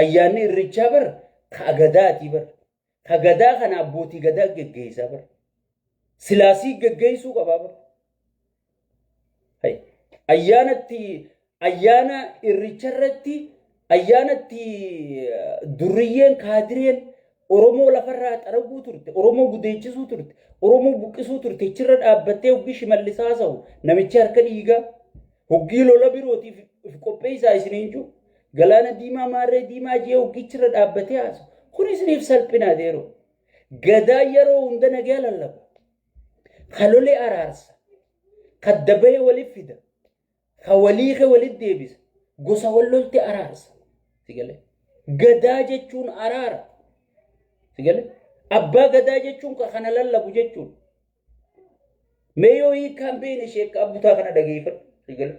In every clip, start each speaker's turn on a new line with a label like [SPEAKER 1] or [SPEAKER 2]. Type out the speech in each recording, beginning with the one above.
[SPEAKER 1] ayyaanni irrichaa bar ka gadaati bar ka gadaa kana abbootii gadaa geggeessaa bar silaasii geggeessuu qabaa bar ayyaana irricharratti ayyaanatti durriyyeen kaadireen Oromoo lafarraa xaraguu turte Oromoo gudeechisuu turte Oromoo buqqisuu turte chirra dhaabbattee hoggi shimallisaa sa'u namichi harka dhiigaa hoggii lola birootiif qopheessaa isiniin jiru galaana diimaa maarree diimaa jee hoggi chirra dhaabbattee haasu kun isiniif salphinaa deeroo gadaa yeroo hunda nagaa lallaba kalolee araarsa kaddabee waliif fida ka waliike walit deebisa gosa wallolti araarsa sigale gadaa jechuun araara sigale abbaa gadaa jechuun kana lallabu jechuun meeyoo hiikaan beene sheek abbutaa kana dhageeffadhu sigale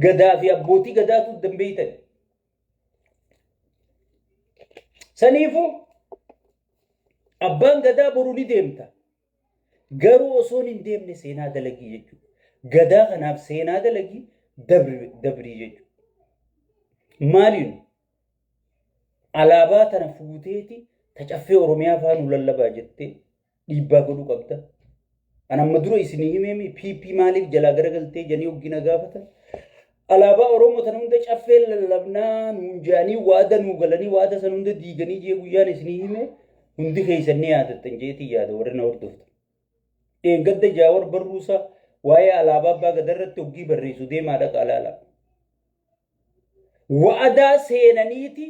[SPEAKER 1] gadaa fi abbootii gadaatu dambeeytan saniifu abbaan gadaa boru ni deemta garuu osoon hin deemne seenaa dalagii jechuudha gadaa kanaaf seenaa dalagii dabrii jechuudha maaliin alaabaa tana fuuteeti tacaffee oromiyaa faanu lallabaa jettee dhiibbaa godhuu qabda ana amma dura isinii himeemi PP maaliif jalaa garagaltee janii hoggina gaafatan alaabaa oromoo tana hunda caffee lallabnaa nuun jaanii waada nuu galanii waada san hunda diiganii jee guyyaan isinii hime hundi keessanii yaadattan jeetii yaada warra na hordofta eeggadda jaawar barruusaa waa'ee alaabaa abbaa gadarratti hoggii barreessu deemaa dhaqa alaala waadaa seenaniiti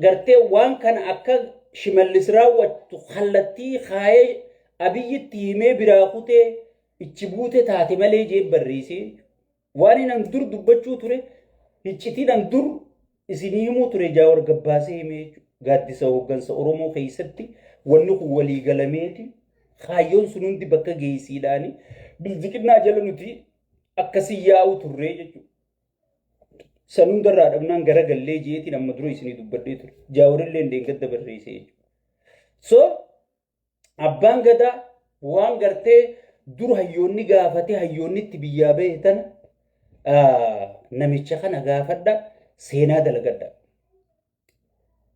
[SPEAKER 1] gartee waan kana akka shimallis raawwattu kallattii kaayee abiyyitti himee biraa kutee ichi buute taate malee jee barreessee waan inan dur dubbachuu ture iccitiin dur isinii himuu ture jaawar gabbaasee himee gaaddisa hooggansa Oromoo keessatti wanni kun walii galameeti kaayyoon sun hundi bakka geessiidhaani bilziqinnaa jala nuti akkasii yaa'u turree jechuudha. San hundarraa dhabnaan gara gallee jeetiin amma dura isinii dubbadhee ture jaawarillee deeggadda barreessee jechuudha. So abbaan gadaa waan gartee dur hayyoonni gaafatee hayyoonni itti biyyaa bahe tana namicha kana gaafadha seenaa dalagadha.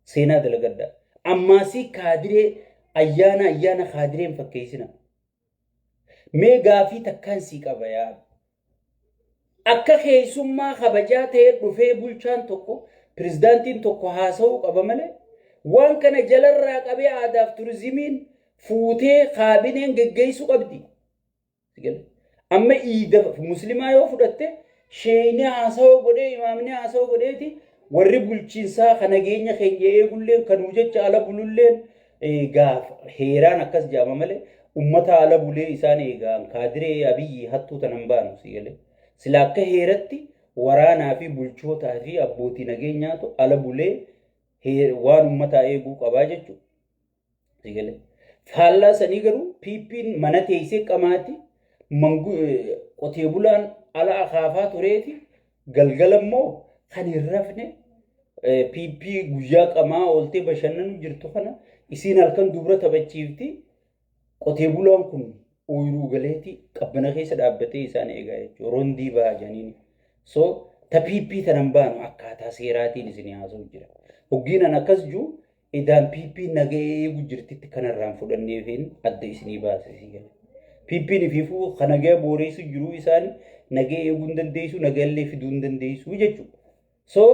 [SPEAKER 1] Seenaa dalagadha. Ammaasii kaadiree ayyaana kaadireen fakkeessina. Mee gaafii takkaan sii qaba yaa. Akka keessummaa kabajaa ta'ee dhufee bulchaan tokko pirezidaantiin tokko haasa'uu qaba malee waan kana jalarraa qabee aadaaf turizimiin fuutee kaabineen geggeessuu qabdi. Amma iida muslimaa yoo fudhatte sheeyni haasa'uu godhee imaamni haasa'uu godheeti warri bulchiinsaa kan nageenya keenya eegulleen kanuu jecha ala bululleen gaafa heeraan akkas jaama malee ummata ala bulee isaan eegaan kaadiree abiyyi hattuu tanan baanu sigale sila akka heeratti waraanaa fi bulchootaa fi abbootii nageenyaatu ala bulee waan ummataa eeguu qabaa jechuudha sigale faallaa sanii garuu PP'n mana teessee qamaati qotee bulaan ala akaafaa tureeti galgalammoo kan hin rafne PP guyyaa qamaa ooltee bashannanu jirtu kana isiin halkan dubra taphachiifti qotee bulaan kun ooyiruu galeeti qabbana keessa dhaabbatee isaan eegaa jechuudha rondii bahaa janiin so ta PP tanan baanu akkaataa seeraatiin isin haasa'u jira hoggiinan akkas jiru idaan PP nagee eegu jirtitti kanarraan fudhanneefiin adda isinii baasisii gala PP'n fiifuu kan nagee booreessu jiru isaan nagee eeguu hin dandeessu nagaallee fiduu hin dandeessu jechuudha so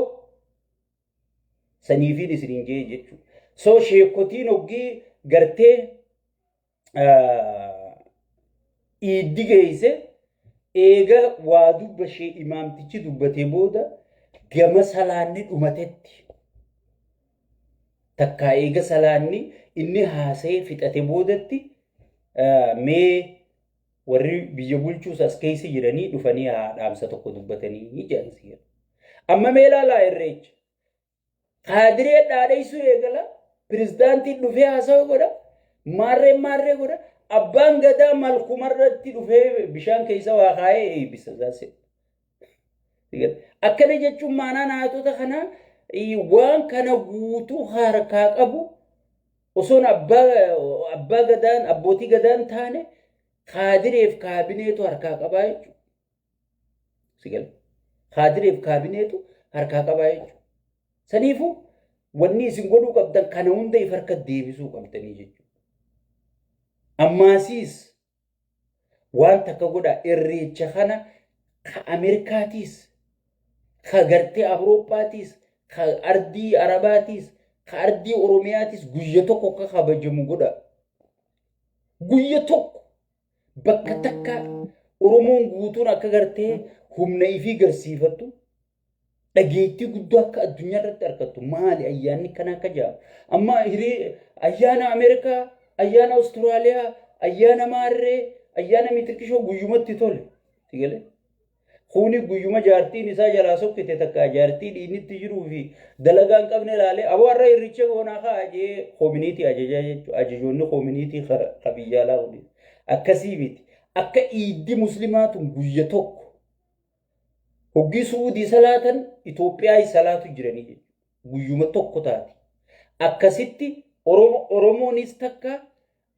[SPEAKER 1] saniifiin isiniin jee jechuudha so sheekotiin hoggii gartee iiddi geesse eega waa dubbashee imaamtichi dubbatee booda gama salaanni dhumatetti takkaa eega salaanni inni haasa'ee fixate boodatti mee warri biyya bulchuus as keessa jiranii dhufanii dhaamsa tokko dubbatanii ni jaansi amma mee ilaalaa irreecha kaadiree dhaadheessu eegala pirezidaantiin dhufee haasa'u godha maarree godha abbaan gadaa malkumarratti dhufee bishaan keessa waa kaa'ee eebbisa zaase akkana jechuun maanaa naatota kana waan kana guutuu harkaa qabu osoon abbaa gadaan abbootii gadaan taane kaadireef kaabineetu harkaa qabaa jechuudha. Kaadireef kaabineetu harkaa qabaa jechuudha. Saniifuu wanni isin godhuu qabdan kana hunda if harka deebisuu qabdanii jechuudha. Ammaasiis waan takka godha irreecha kana ka Ameerikaatiis ka gartee Awurooppaatis ka ardii Arabaatis ka ardii Oromiyaatis guyya tokko akka kabajamu godha. Guyya tokko bakka takka Oromoon guutuun akka gartee humna ifii garsiifattu dhageettii guddoo akka addunyaa irratti argattu maali ayyaanni kana akka jaamu. Amma ayyaana Ameerikaa, ayyaana Awustiraaliyaa, ayyaana Maarree, ayyaana Mitirkishoo guyyumatti tole. Sigale. Kuni guyyuma jaartiin isaa jalaa sokkite takka jaartiin inni jiruu fi dalagaan qabne ilaalee abaarra irricha goonaa kaa'ee koominiitii ajajaa jechuudha. Ajajoonni koominiitii qabiyyaalaa waliin. Akkasii miti. Akka iiddi muslimaatu guyya tokko. Hoggi Suudii salaatan Itoophiyaa salaatu jiranii jechuudha. Guyyuma tokko taati. Akkasitti Oromoonis takka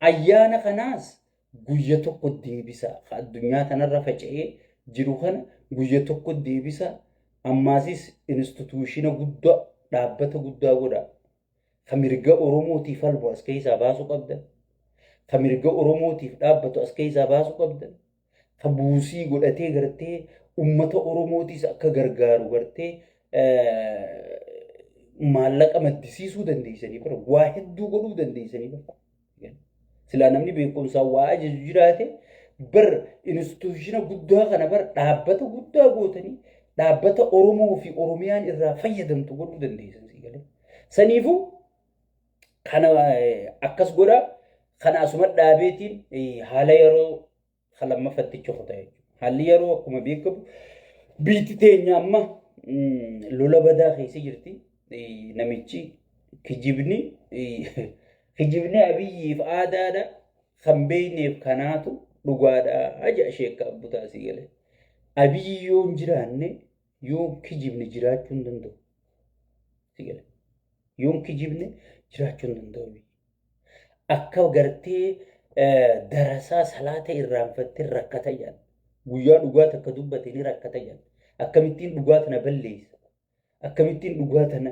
[SPEAKER 1] ayyaana kanaas guyya tokko deebisa. Addunyaa kanarra faca'ee jiru kana guyya tokko deebisa. Ammaasis instituutiina guddaa dhaabbata guddaa godha. Ka mirga Oromootiif falmu as keessaa baasuu qabdan. Ka mirga Oromootiif dhaabbatu as keessaa baasuu qabdan. Ka buusii godhatee gartee ummata Oromootiis akka gargaaru gartee maallaqa maddisiisuu dandeessanii bara waa hedduu godhuu dandeessanii bara. Silaa namni beekumsaan waa ajaju jiraate bar instituutiina guddaa kana bar dhaabbata guddaa gootanii dhaabbata Oromoo fi Oromiyaan irraa fayyadamtu godhuu dandeessan sigalee. Saniifuu kana akkas godha. Kana asuma dhaabeetiin haala yeroo lammaffatti cofata jechuudha. Haalli yeroo akkuma beekamu biitti teenya amma lola badaa keessa jirti. Namichi kijibni Abiyyiif aadaadha. Kan beeyneef kanaatu dhugaadha. Aja sheekka abbutaa si galee. Abiyyi yoo hin jiraanne yoo kijibni jiraachuu hin danda'u. Si galee. Yoo kijibni jiraachuu hin danda'u. Akka gartee darasaa salaata irraanfattee rakkata jedhan. Guyyaa dhugaa takka dubbatanii rakkata jedhan. Akkamittiin dhugaa tana balleessa. Akkamittiin dhugaa tana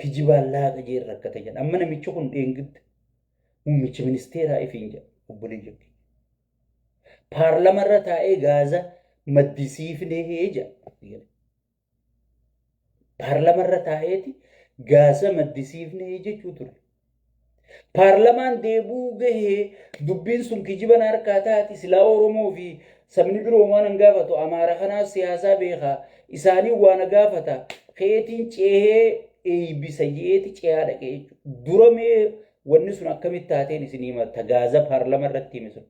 [SPEAKER 1] kijibaan laaqa jee rakkata jedhan. Amma namichi kun dheengitti muummichi ministeeraa ifiin jedha obboleen jirti. Paarlamarra taa'ee gaaza maddisiifnee jedha. Paarlamarra taa'eeti gaaza maddisiifnee jechuu ture. Paarlamaan deebuu gahee dubbiin sun kijiban harkaa taati silaa Oromoo fi sabni biroo waan gaafatu Amaara kanaas siyaasaa beekaa isaanii waan gaafata keetiin ceehee eebbisa jeeti ceehaa dhaqee jechuudha. Duramee wanni sun akkamitti taateen isin himata gaaza paarlama irratti hime sun.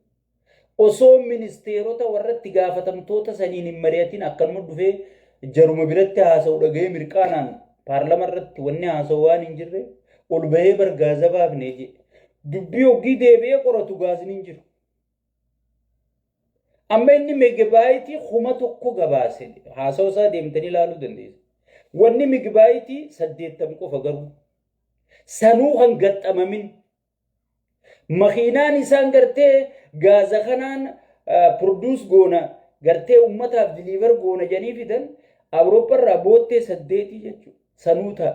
[SPEAKER 1] Osoo ministeerota warratti gaafatamtoota saniin hin mari'atin akkanuma dhufee jaruma biratti haasa'u dhaga'ee mirqaanaan paarlama irratti wanni haasa'u waan hin jirre ol bahee bar gaaza baafnee jedhe. Dubbii hoggii deebi'ee qoratu gaazni hin jiru. Amma inni meegabaayitii kuma tokko gabaase haasa'u isaa deemtanii ilaaluu dandeessu. Wanni meegabaayitii 80 qofa garuu sanuu kan gaxxamamin makiinaan isaan gartee gaaza kanaan produce goona gartee ummataaf deliver goona janii fidan Awurooppaa irraa boottee 8 jechuudha. Sanuu ta'a.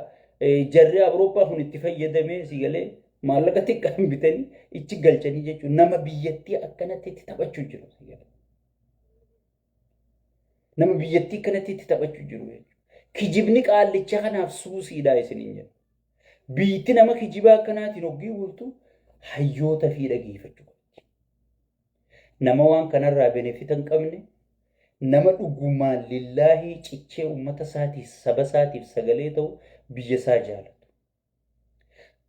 [SPEAKER 1] Jarri Awurooppaa kun itti fayyadamee si galee maallaqa xiqqaan bitanii ichi galchanii jechuudha. Nama biyyattii akkanatti itti taphachuu jiru. Nama biyyattii akkanatti itti taphachuu jiru jechuudha. Kijibni qaallicha kanaaf suusiidhaa isiniin jedhu. Biitti nama kijibaa akkanaatiin hoggii bultu hayyoota fi dhageeffachuu qabdi. Nama waan kanarraa benefita hin qabne nama dhugumaan lillaahii cichee ummata isaatiif saba isaatiif sagalee ta'u biyya isaa jaalatu.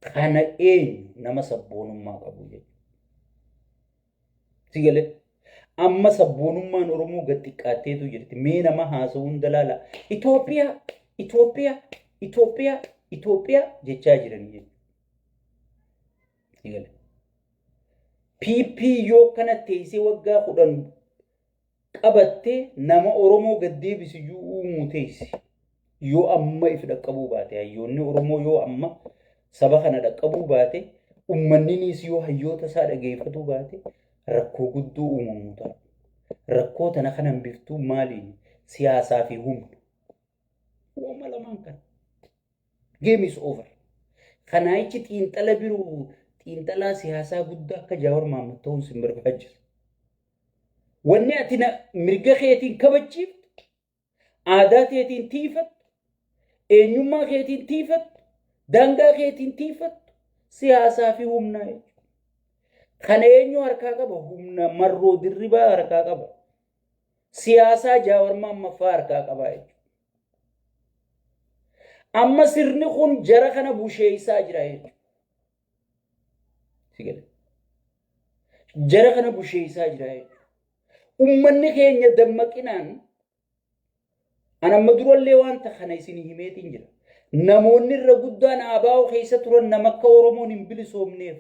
[SPEAKER 1] Kana eenyu nama sabboonummaa qabu jechuudha. Sigalee amma sabboonummaan Oromoo gad xiqqaatteetu jirti. Mee nama haasa'uun dalaala. Itoophiyaa jechaa jiranii jechuudha. Sigalee. PP yoo kana teessee waggaa 10 qabattee nama Oromoo gad deebisiyyuu uumuu teessi. Yoo amma if dhaqqabuu baate hayyoonni Oromoo yoo amma saba kana dhaqqabuu baate ummanninis yoo hayyoota isaa dhageeffatuu baate rakkoo guddoo uumamuu ta'a. Rakkoo tana kan hambiftuu maaliin siyaasaa fi humna. Uuma lamaan kana. Game is over. Kanaayichi xiinxala biroo xiinxalaa siyaasaa guddaa akka Jawaar Mohaammed ta'uun sin barbaachisu. Wanni ati mirga keetiin kabachiiftu, aadaa keetiin tiifattu, eenyummaa keetiin tiifattu, daangaa keetiin tiifattu, siyaasaa fi humnaa jechuudha. Kana eenyu harkaa qaba? Humna marroo dirribaa harkaa qaba. Siyaasaa Jawaar Mohaammed harkaa qaba jechuudha. Amma sirni kun jara kana busheessaa jira jechuudha. Jara kana busheessaa jira jechuudha. Ummanni keenya dammaqinaan anamma durallee wanta kana isin himeetiin jira. Namoonni irra guddaan ABO keessa turan nama akka Oromoon hin bilisoomneef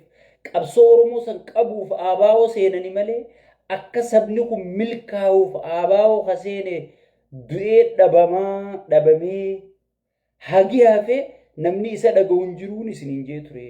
[SPEAKER 1] qabsoo Oromoo san qabuuf ABO seenani malee akka sabni kun milkaa'uuf ABO kaseene du'ee dhabamee hagi hafe namni isa dhaga'uun jiruun isin hin jee ture.